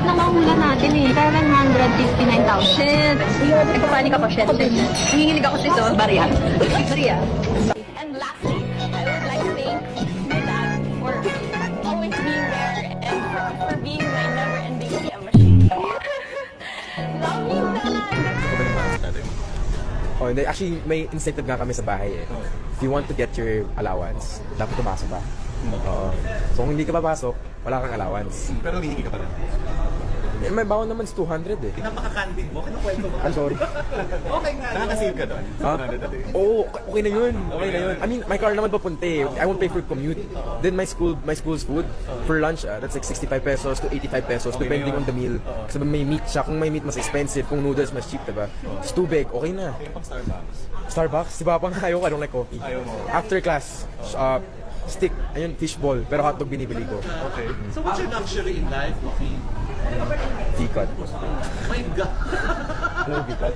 Late na mahula natin eh. 759,000. Shit! Nagpapanik ako, shit. Nanginginig ako dito. Maria. Maria. And lastly, I would like to thank my dad for always being there and for being my never-ending ATM machine. Love you, Dad! Oh, hindi. Actually, may incentive nga kami sa bahay eh. If you want to get your allowance, dapat pumasok ka. Oo. So kung hindi ka papasok, wala kang allowance. Pero humihingi ka pa rin. Eh, may bawon naman is 200 eh. Napaka-candid mo. Kinukwento mo. I'm sorry. Okay nga. Nakaka-save ka doon. Ha? Oo, okay na yun. Okay na yun. I mean, my car naman papunta eh. I won't pay for commute. Then my school's food for lunch, that's like 65 pesos to 85 pesos depending on the meal. Kasi may meat siya. Kung may meat, mas expensive. Kung noodles, mas cheap, diba? It's tubig, okay na. Yung pang Starbucks. Starbucks, si Papa nga ayaw, I don't like coffee. Ayaw mo. After class, stick, ayun, fishball, pero hotdog binibili ko. Okay. So what's your luxury in life, okay? Tikat. My God. Ano yung tikat?